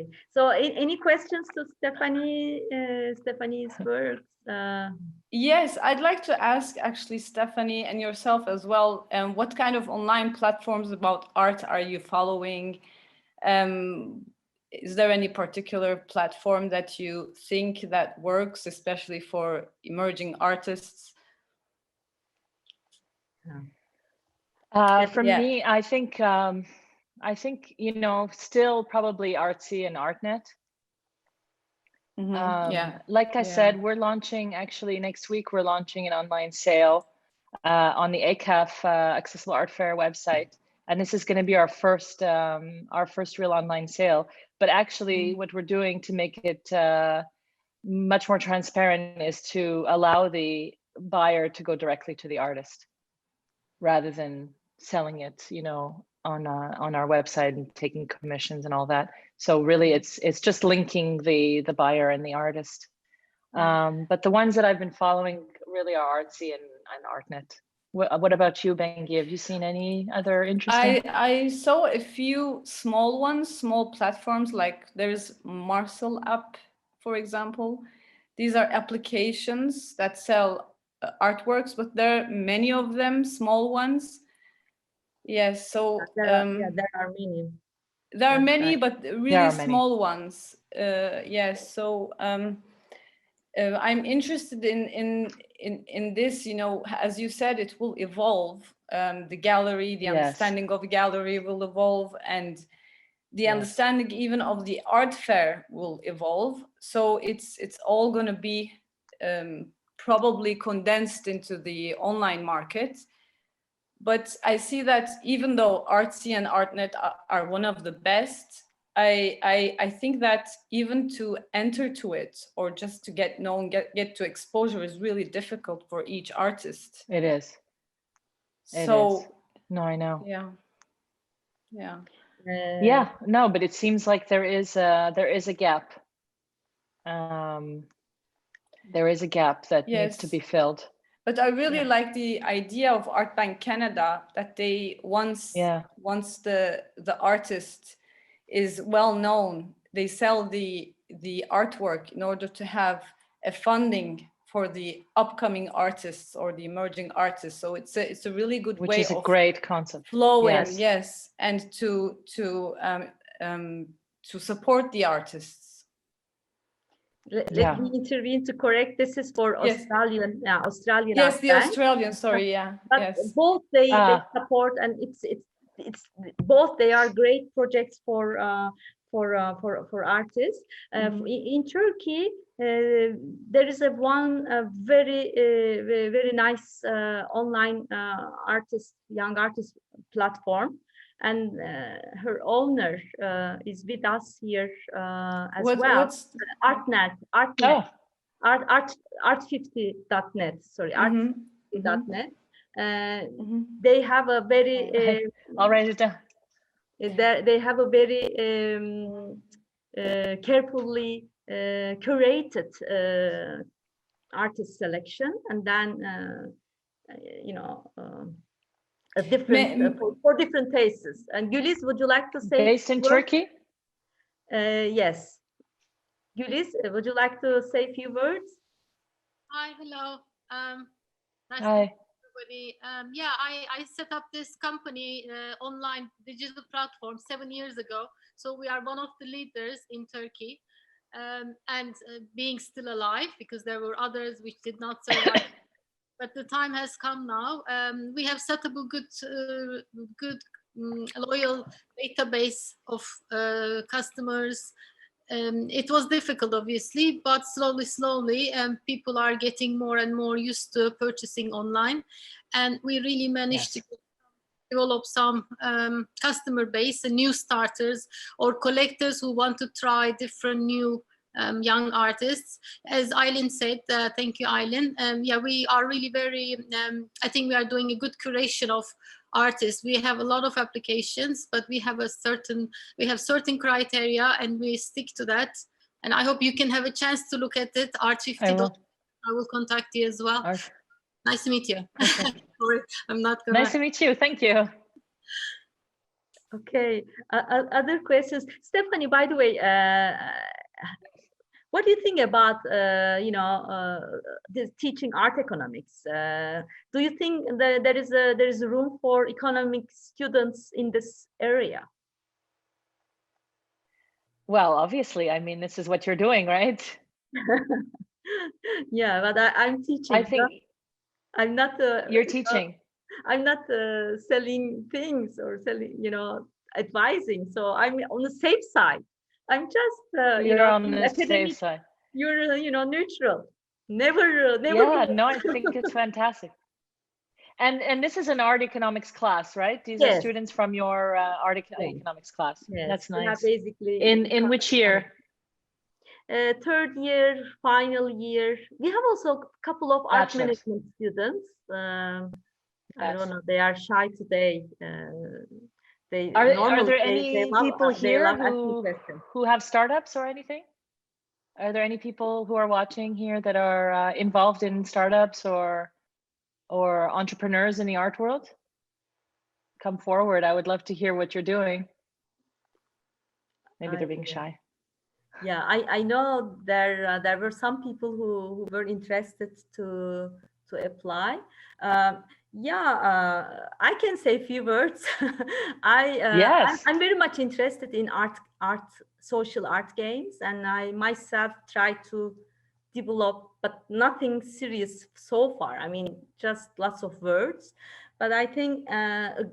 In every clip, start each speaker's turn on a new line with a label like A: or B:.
A: Okay. So any questions to Stephanie, Stephanie's works?
B: Yes, I'd like to ask actually Stephanie and yourself as well, what kind of online platforms about art are you following? Is there any particular platform that you think that works, especially for emerging artists?
C: For me, I think, you know, still probably Artsy and ArtNet. Like I said, we're launching, actually next week, we're launching an online sale on the ACAF Accessible Art Fair website. And this is going to be our first real online sale. But actually what we're doing to make it much more transparent is to allow the buyer to go directly to the artist rather than selling it, you know, on our website and taking commissions and all that. So really it's just linking the buyer and the artist. But the ones that I've been following really are Artsy and ArtNet. What about you, Bengi? Have you seen any other interesting?
B: I saw a few small ones, small platforms, like there's Marcel app, for example. These are applications that sell artworks, but there are many of them, small ones. Yes, so
A: there are many.
B: There are many, but really small ones. Yes, so I'm interested in this. You know, as you said, it will evolve. The gallery, the understanding of the gallery will evolve, and the understanding even of the art fair will evolve. So it's all going to be probably condensed into the online market. But I see that even though Artsy and ArtNet are one of the best, I think that even to enter to it or just to get known, get to exposure is really difficult for each artist.
C: It is.
B: So
C: no, I know.
B: Yeah.
C: No, but it seems like there is a gap. There is a gap that needs to be filled.
B: But I really like the idea of Art Bank Canada, that they once the artist is well known, they sell the artwork in order to have a funding for the upcoming artists or the emerging artists. So it's a really good way,
C: which is a great concept,
B: flowing, and to support the artists.
A: Let me intervene to correct. This is for Australian.
B: Yes, the Australian. Sorry,
A: But both they support, and it's both. They are great projects for artists. In Turkey, there is one very nice online young artist platform. And her owner is with us here as well. ArtNet, art50.net. Sorry, art50.net. They have a very.
C: I'll write it down.
A: They have a very carefully curated artist selection, and then you know. A different for different tastes. And Güliz, would you like to say?
C: Based in Turkey?
A: Yes. Güliz, would you like to say a few words?
D: Hi, hello. Nice
C: Hi.
D: to meet everybody. I set up this company, online digital platform 7 years ago. So we are one of the leaders in Turkey, and being still alive, because there were others which did not survive. But the time has come now. We have set up a good, loyal database of customers. It was difficult, obviously, but slowly, people are getting more and more used to purchasing online. And we really managed to develop some customer base and new starters or collectors who want to try different new young artists. As Aylin said, thank you, Aylin. We are really very, I think we are doing a good curation of artists. We have a lot of applications, but we have certain criteria, and we stick to that. And I hope you can have a chance to look at it. Art50. I will contact you as well. Nice to meet you.
C: Okay.
D: Sorry, I'm not gonna.
C: Nice to meet you. Thank you.
A: Okay. Other questions, Stephanie. By the way, what do you think about this teaching art economics? Do you think that there is a room for economic students in this area?
C: Well, obviously, I mean, this is what you're doing, right?
A: Yeah, but I'm teaching.
C: I think
A: I'm not.
C: you're teaching.
A: I'm not selling things or selling, advising. So I'm on the safe side. I'm just,
C: You're on the
A: academic.
C: safe side.
A: You're, neutral. Never.
C: Yeah, no, I think it's fantastic. And this is an art economics class, right? These are
A: Yes.
C: students from your art economics class.
A: Yes.
C: That's nice.
A: Basically,
C: in which year?
A: Third year, final year. We have also a couple of art management students. I don't know. They are shy today.
C: Are there any people here who have startups or anything? Are there any people who are watching here that are involved in startups or entrepreneurs in the art world? Come forward. I would love to hear what you're doing. Maybe they're being shy.
A: Yeah, I know there were some people who were interested to apply. I can say a few words.
C: Yes.
A: I'm very much interested in social art games, and I myself try to develop, but nothing serious so far. I mean, just lots of words. But I think a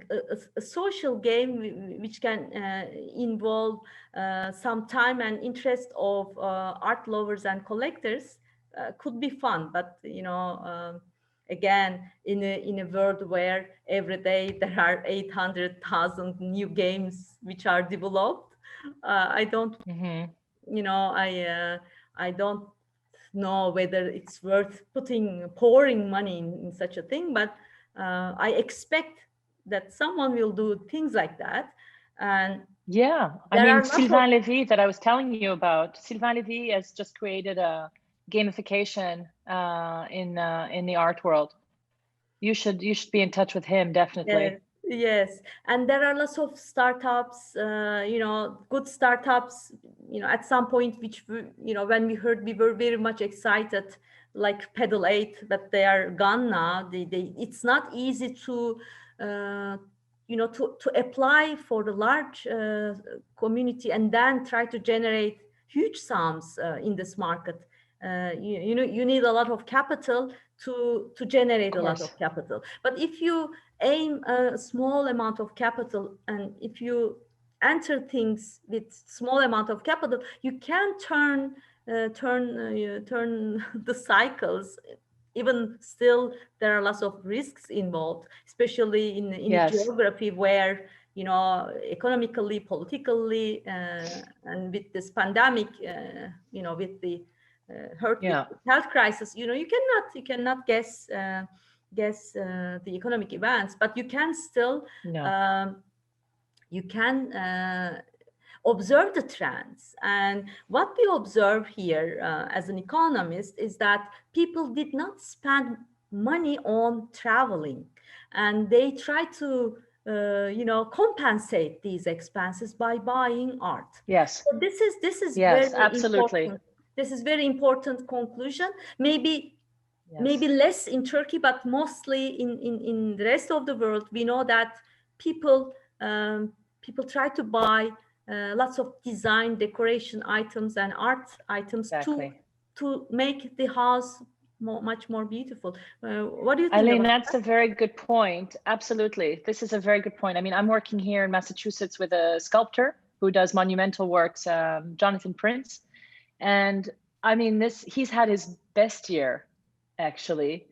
A: social game which can involve some time and interest of art lovers and collectors could be fun. But again, in a world where every day there are 800,000 new games which are developed, I don't, I don't know whether it's worth pouring money in such a thing. But I expect that someone will do things like that. And
C: yeah, I mean, Sylvain Lévy that I was telling you about, Sylvain Lévy has just created a gamification in the art world. You should be in touch with him, definitely.
A: Yes, and there are lots of startups, good startups, at some point, which, when we heard, we were very much excited, like Pedal 8, but they are gone now. It's not easy to, to apply for the large community and then try to generate huge sums in this market. You need a lot of capital to generate a lot of capital. But if you aim a small amount of capital, and if you enter things with small amount of capital, you can turn the cycles. Even still, there are lots of risks involved, especially in a geography where, economically, politically, and with this pandemic, with the health crisis, you cannot guess the economic events, but you can still observe the trends. And what we observe here as an economist is that people did not spend money on traveling, and they try to compensate these expenses by buying art.
C: Yes.
A: So this is
C: yes,
A: very
C: absolutely
A: important. This is very important conclusion. Maybe less in Turkey, but mostly in the rest of the world. We know that people try to buy lots of design, decoration items and art items to make the house much more beautiful. What do you think?
C: Eileen, that's a very good point. Absolutely. This is a very good point. I mean, I'm working here in Massachusetts with a sculptor who does monumental works, Jonathan Prince. And I mean, he's had his best year, actually,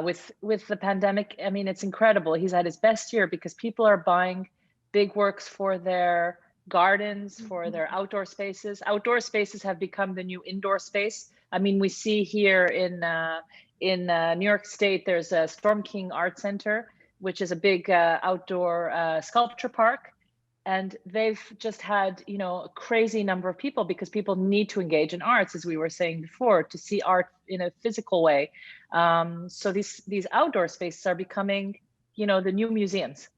C: with the pandemic. I mean, it's incredible. He's had his best year because people are buying big works for their gardens, for their outdoor spaces. Outdoor spaces have become the new indoor space. I mean, we see here in New York State, there's a Storm King Art Center, which is a big outdoor sculpture park. And they've just had, a crazy number of people because people need to engage in arts, as we were saying before, to see art in a physical way. So these outdoor spaces are becoming, the new museums.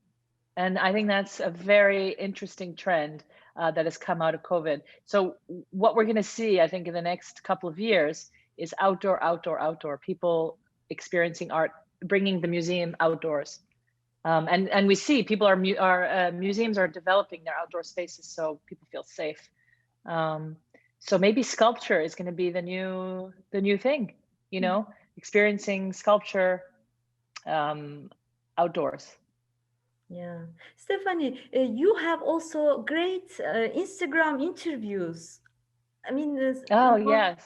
C: And I think that's a very interesting trend that has come out of COVID. So what we're going to see, I think, in the next couple of years is outdoor, outdoor, outdoor. People experiencing art, bringing the museum outdoors. And we see people museums are developing their outdoor spaces so people feel safe. So maybe sculpture is going to be the new thing, you know, experiencing sculpture outdoors.
A: Yeah, Stephanie, you have also great Instagram interviews. I mean,
C: Oh, yes.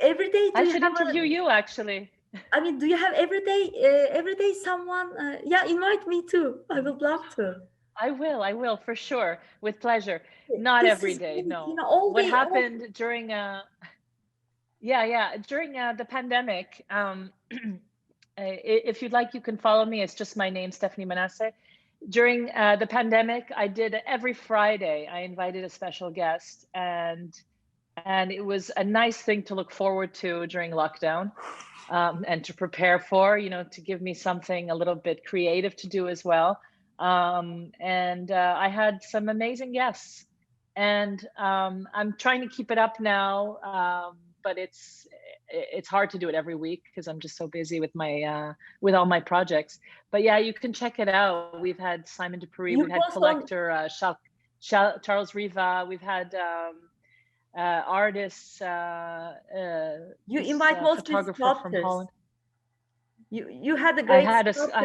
A: every day
C: I should interview you, actually.
A: I mean, do you have every day someone? Yeah, invite me too. I would love to.
C: I will for sure, with pleasure. Not every day, no.
A: You know, all
C: what
A: day,
C: happened during during the pandemic, if you'd like, you can follow me. It's just my name, Stephanie Manasseh. During the pandemic, I did every Friday, I invited a special guest, and it was a nice thing to look forward to during lockdown, and to prepare for, you know, to give me something a little bit creative to do as well. And I had some amazing guests, and I'm trying to keep it up now, but it's hard to do it every week because I'm just so busy with my with all my projects. But yeah, you can check it out. We've had Simon Dupree, we've had Collector, Charles Riva, we've had artists.
A: You invite mostly
C: photographer from Holland.
A: You had a great.
C: I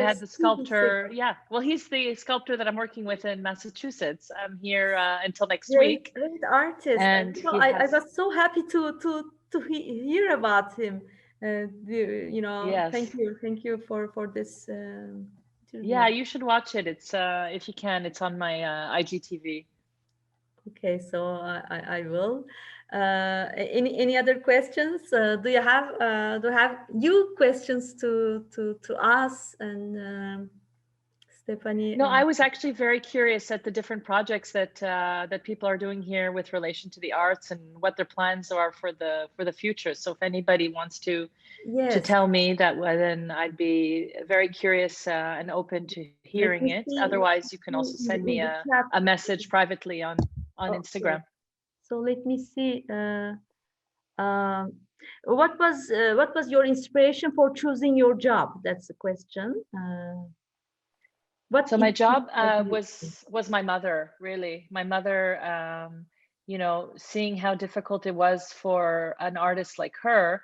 C: had the sculptor. Yeah, well, he's the sculptor that I'm working with in Massachusetts. I'm here until next week.
A: Great artist, and you know, I was so happy to hear about him. You know,
C: yes.
A: Thank you for this.
C: Yeah, you should watch it. It's if you can, it's on my IGTV.
A: Okay, so I will. Any other questions? Do you have you questions to ask and Stephanie?
C: No, I was actually very curious at the different projects that that people are doing here with relation to the arts and what their plans are for the future. So if anybody wants to tell me that, well, then I'd be very curious and open to hearing it. Otherwise, you can also send me a message privately on Instagram.
A: So let me see. What was your inspiration for choosing your job? That's the question.
C: So my job was my mother, really. My mother, you know, seeing how difficult it was for an artist like her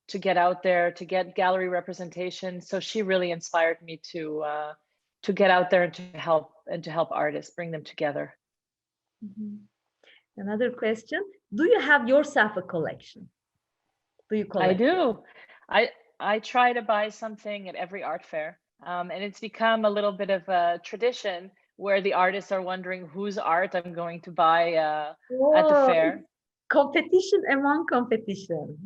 C: to get out there, to get gallery representation. So she really inspired me to get out there and to help artists, bring them together.
A: Mm-hmm. Another question: do you have yourself a collection? Do you collect?
C: I do. I try to buy something at every art fair, and it's become a little bit of a tradition where the artists are wondering whose art I'm going to buy at the fair.
A: Competition among competition.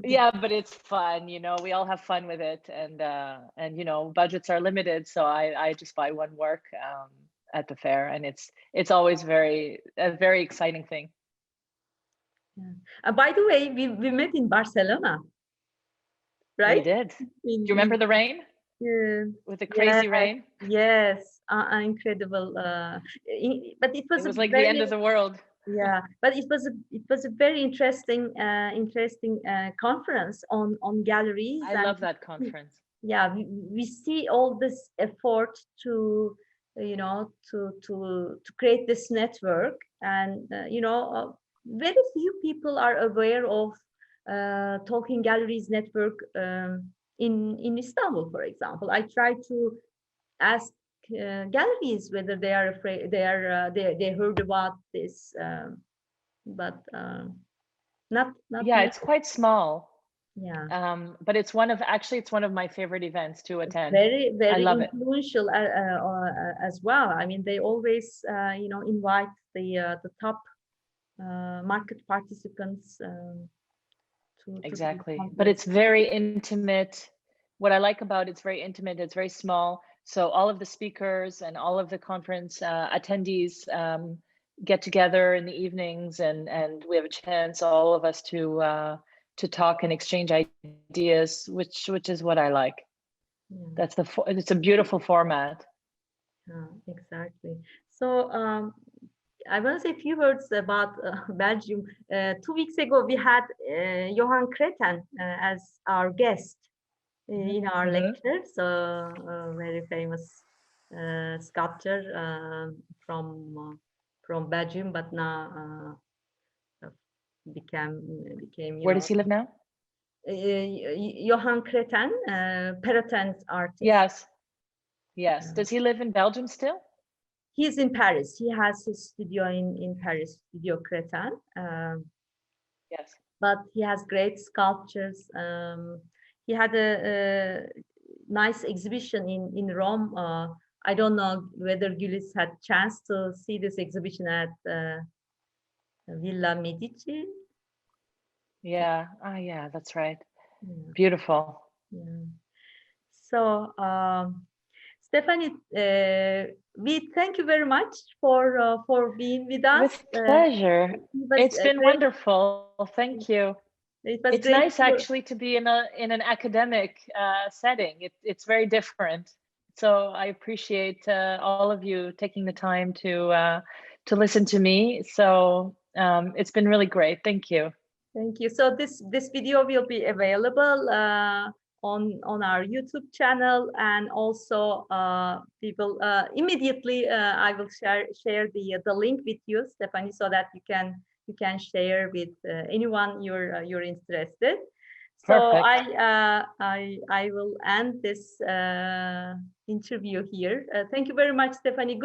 C: Yeah, but it's fun, you know. We all have fun with it, and you know, budgets are limited, so I just buy one work at the fair, and it's always a very exciting thing.
A: Yeah. By the way, we met in Barcelona, right?
C: We did. Do you remember the rain?
A: Yeah.
C: With the crazy rain.
A: Yes, incredible. But it was
C: like the end of the world.
A: Yeah, but it was a very interesting conference on galleries.
C: I love that conference.
A: Yeah, we see all this effort to, you know, to create this network, and you know, very few people are aware of Talking Galleries network in Istanbul, for example. I try to ask galleries whether they are afraid, they heard about this, but not
C: yeah, it's quite small.
A: Yeah.
C: But it's one of my favorite events to attend.
A: Very
C: I love
A: influential as well. I mean, they always you know, invite the top market participants
C: exactly. But it's very intimate. What I like about it's very intimate. It's very small. So all of the speakers and all of the conference attendees get together in the evenings, and we have a chance, all of us, to talk and exchange ideas, which is what I like.
A: Yeah.
C: It's a beautiful format.
A: Exactly. So I want to say a few words about Belgium. 2 weeks ago, we had Johan Creten as our guest in our lecture. So a very famous sculptor from Belgium, but now became
C: Where does he live now?
A: Johan Creten, Perrotin's artist.
C: Yes. Yes. Does he live in Belgium still?
A: He's in Paris. He has his studio in Paris, Studio Creten.
C: Yes.
A: But he has great sculptures. He had a nice exhibition in Rome. I don't know whether Gülis had chance to see this exhibition at Villa Medici.
C: Yeah. Ah, yeah, that's right. Yeah. Beautiful.
A: Yeah. So, Stephanie, we thank you very much for being with us.
C: With pleasure. It's been wonderful. Thank you. It's nice actually to be in an academic setting. It's very different. So I appreciate all of you taking the time to listen to me. So it's been really great. Thank you.
A: Thank you. So this video will be available on our YouTube channel, and also people immediately I will share the link with you, Stephanie, so that you can share with anyone you're interested. So I will end this interview here. Thank you very much, Stephanie.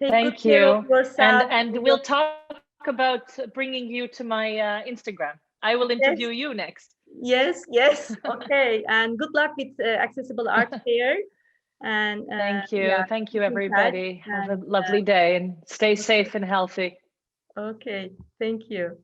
A: Take good care of yourself.
C: And we'll talk about bringing you to my Instagram. I will interview you next.
A: Yes. Okay. And good luck with Accessible Art Fair. And
C: thank you, everybody. Have a lovely day and stay safe and healthy.
A: Okay. Thank you.